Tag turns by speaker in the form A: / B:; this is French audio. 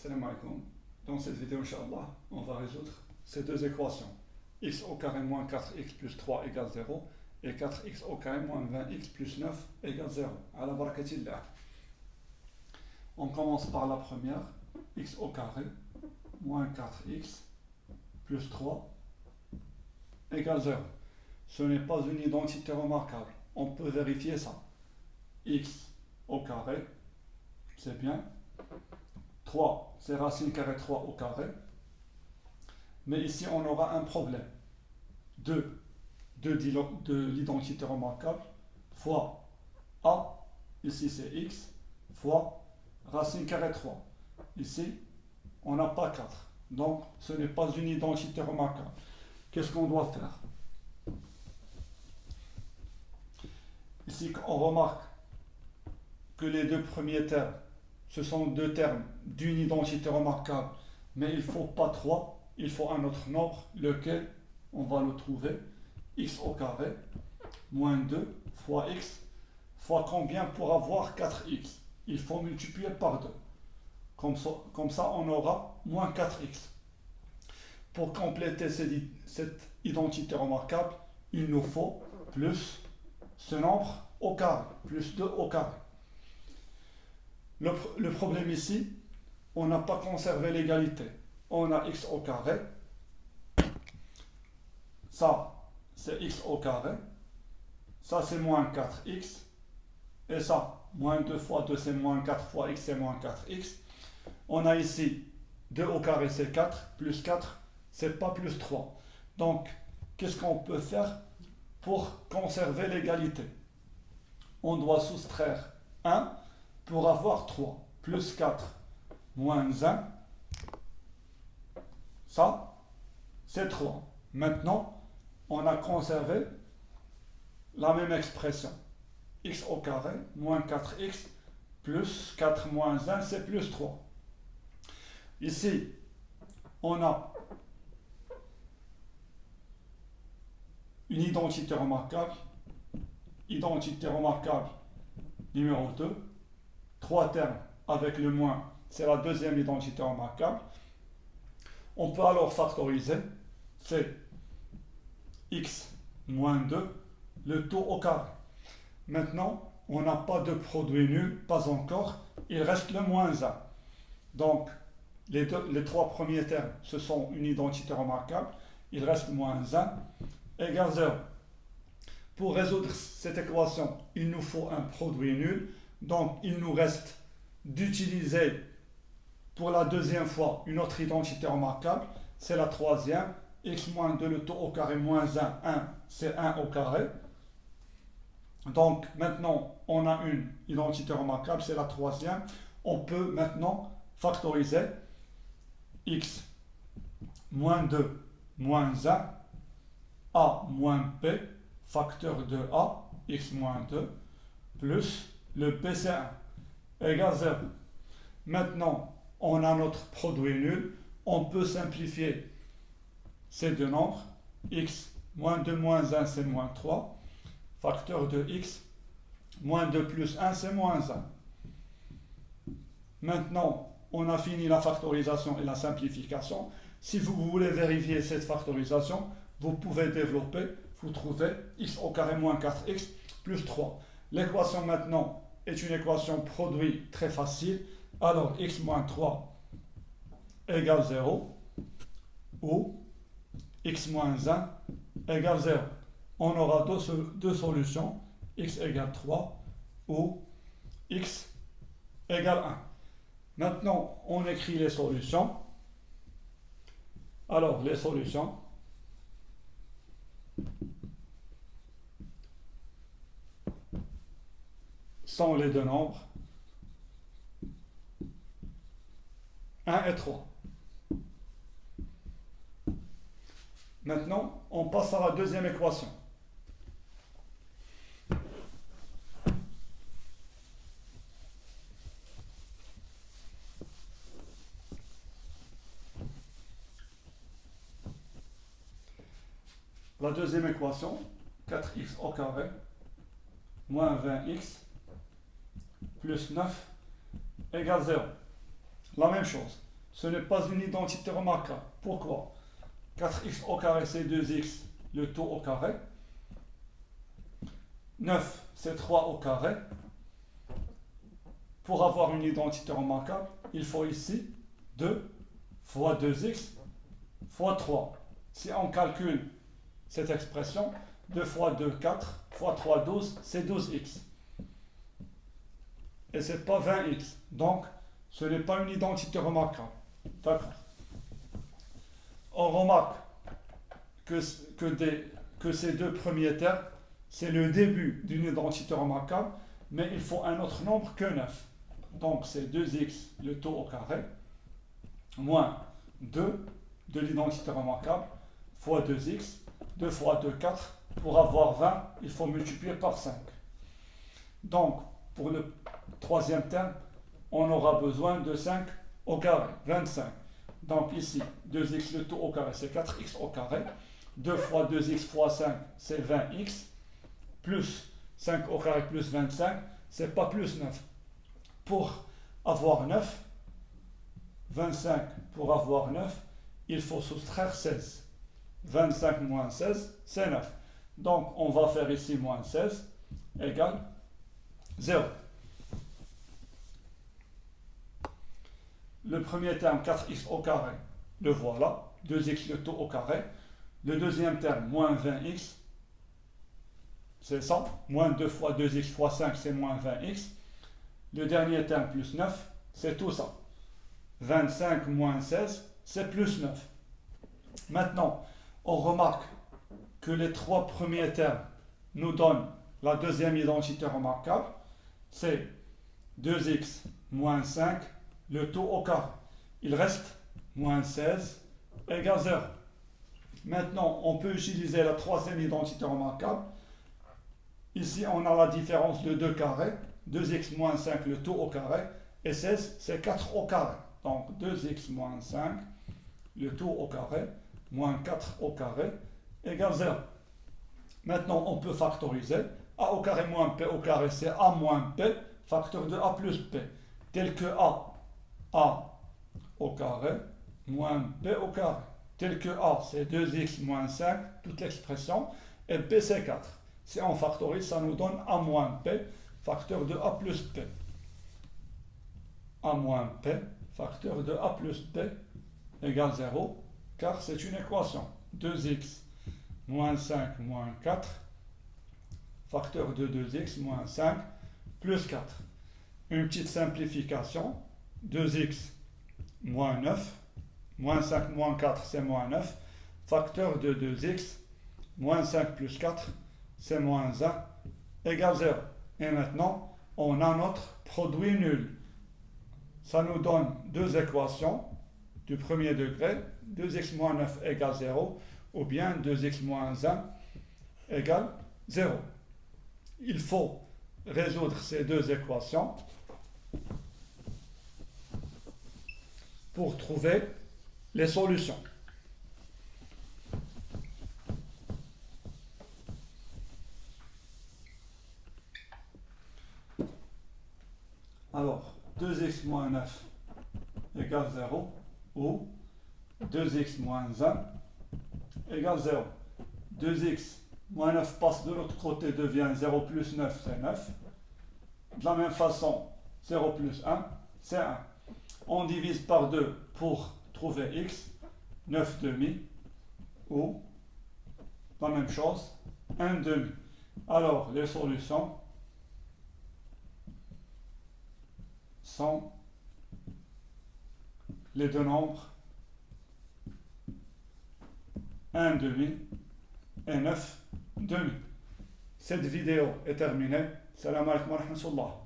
A: Salam alaikum. Dans cette vidéo, Inch'Allah, on va résoudre ces deux équations. X au carré moins 4x plus 3 égale 0 et 4x au carré moins 20x plus 9 égale 0. À la barakatillah. On commence par la première. X au carré moins 4x plus 3 égale 0. Ce n'est pas une identité remarquable. On peut vérifier ça. X au carré, c'est bien. 3, c'est racine carrée 3 au carré. Mais ici, on aura un problème. 2 de l'identité remarquable fois A, ici c'est X, fois racine carrée 3. Ici, on n'a pas 4. Donc, ce n'est pas une identité remarquable. Qu'est-ce qu'on doit faire? Ici, on remarque que les deux premiers termes, ce sont deux termes d'une identité remarquable, mais il ne faut pas 3, il faut un autre nombre, lequel on va le trouver, x au carré, moins 2 fois x, fois combien pour avoir 4x? Il faut multiplier par 2. Comme ça, on aura moins 4x. Pour compléter cette identité remarquable, il nous faut plus ce nombre au carré, plus 2 au carré. Le problème ici, on n'a pas conservé l'égalité. On a x au carré. Ça, c'est x au carré. Ça, c'est moins 4x. Et ça, moins 2 fois 2, c'est moins 4 fois x, c'est moins 4x. On a ici 2 au carré, c'est 4. Plus 4, c'est pas plus 3. Donc, qu'est-ce qu'on peut faire pour conserver l'égalité? On doit soustraire 1 pour avoir 3. Plus 4, moins 1. Ça, c'est 3. Maintenant, on a conservé la même expression. X au carré, moins 4x, plus 4 moins 1, c'est plus 3. Ici, on a une identité remarquable. Identité remarquable numéro 2. 3 termes avec le moins, c'est la deuxième identité remarquable. On peut alors factoriser. C'est x moins 2, le tout au carré. Maintenant, on n'a pas de produit nul, pas encore. Il reste le moins 1. Donc, les trois premiers termes, ce sont une identité remarquable. Il reste moins 1 égale 0. Pour résoudre cette équation, il nous faut un produit nul. Donc, il nous reste d'utiliser pour la deuxième fois une autre identité remarquable. C'est la troisième. X moins 2, le tout au carré, moins 1, 1, c'est 1 au carré. Donc, maintenant, on a une identité remarquable, c'est la troisième. On peut maintenant factoriser x moins 2, moins 1, a moins b, facteur de a, x moins 2, plus le b c'est 1, égale 0. Maintenant, on a notre produit nul. On peut simplifier ces deux nombres. X moins 2 moins 1, c'est moins 3. Facteur de x, moins 2 plus 1, c'est moins 1. Maintenant, on a fini la factorisation et la simplification. Si vous voulez vérifier cette factorisation, vous pouvez développer. Vous trouvez x au carré moins 4x plus 3. L'équation maintenant est une équation produit très facile. Alors, x moins 3 égale 0 ou x moins 1 égale 0. On aura deux solutions, x égale 3 ou x égale 1. Maintenant, on écrit les solutions. Alors, les solutions. Sont les deux nombres 1 et 3. Maintenant, on passe à la deuxième équation. La deuxième équation, 4x au carré, moins 20x, plus 9, égale 0. La même chose. ce n'est pas une identité remarquable. Pourquoi? 4x au carré, c'est 2x, le tout au carré. 9, c'est 3 au carré. Pour avoir une identité remarquable, il faut ici 2 fois 2x fois 3. Si on calcule cette expression, 2 fois 2, 4, fois 3, 12, c'est 12x. Et ce n'est pas 20x. Donc, ce n'est pas une identité remarquable. D'accord. On remarque que ces deux premiers termes, c'est le début d'une identité remarquable, mais il faut un autre nombre que 9. Donc, c'est 2x, le tout au carré, moins 2 de l'identité remarquable, fois 2x, 2 fois 2, 4. Pour avoir 20, il faut multiplier par 5. Donc, pour le troisième terme, on aura besoin de 5 au carré, 25. Donc ici, 2x le tout au carré, c'est 4x au carré. 2 fois 2x fois 5, c'est 20x. Plus 5 au carré plus 25, c'est pas plus 9. Pour avoir 9, 25 pour avoir 9, il faut soustraire 16. 25 moins 16, c'est 9. Donc on va faire ici moins 16 égale 0. Le premier terme, 4x au carré, le voilà. 2x le tout au carré. Le deuxième terme, moins 20x, c'est ça. Moins 2 fois 2x fois 5, c'est moins 20x. Le dernier terme, plus 9, c'est tout ça. 25 moins 16, c'est plus 9. Maintenant, on remarque que les trois premiers termes nous donnent la deuxième identité remarquable. C'est 2x moins 5, le tout au carré. Il reste moins 16 égale 0. Maintenant, on peut utiliser la troisième identité remarquable. Ici, on a la différence de 2 carrés. 2x moins 5, le tout au carré. Et 16, c'est 4 au carré. Donc, 2x moins 5, le tout au carré, moins 4 au carré, égale 0. Maintenant, on peut factoriser. A au carré moins p au carré, c'est a moins p, facteur de a plus p. Tel que a au carré, moins p au carré. Tel que a, c'est 2x moins 5, toute l'expression, et p, c'est 4. Si on factorise, ça nous donne a moins p, facteur de a plus p. A moins p, facteur de a plus p, égale 0, car c'est une équation. 2x moins 5 moins 4, facteur de 2x moins 5 plus 4. Une petite simplification, 2x moins 9, moins 5 moins 4 c'est moins 9, facteur de 2x, moins 5 plus 4 c'est moins 1, égale 0. Et maintenant, on a notre produit nul. Ça nous donne deux équations du premier degré, 2x moins 9 égale 0, ou bien 2x moins 1 égale 0. Il faut résoudre ces deux équations pour trouver les solutions. Alors, 2x moins 9 égale 0 ou 2x moins 1 égale 0. 2x moins 9 passe de l'autre côté, devient 0 plus 9, c'est 9. De la même façon, 0 plus 1, c'est 1. On divise par 2 pour trouver x, 9 demi, ou la même chose, 1 demi. Alors, les solutions sont les deux nombres 1 demi et 9 demi. Cette vidéo est terminée. Salam alaikum wa rahmatullah.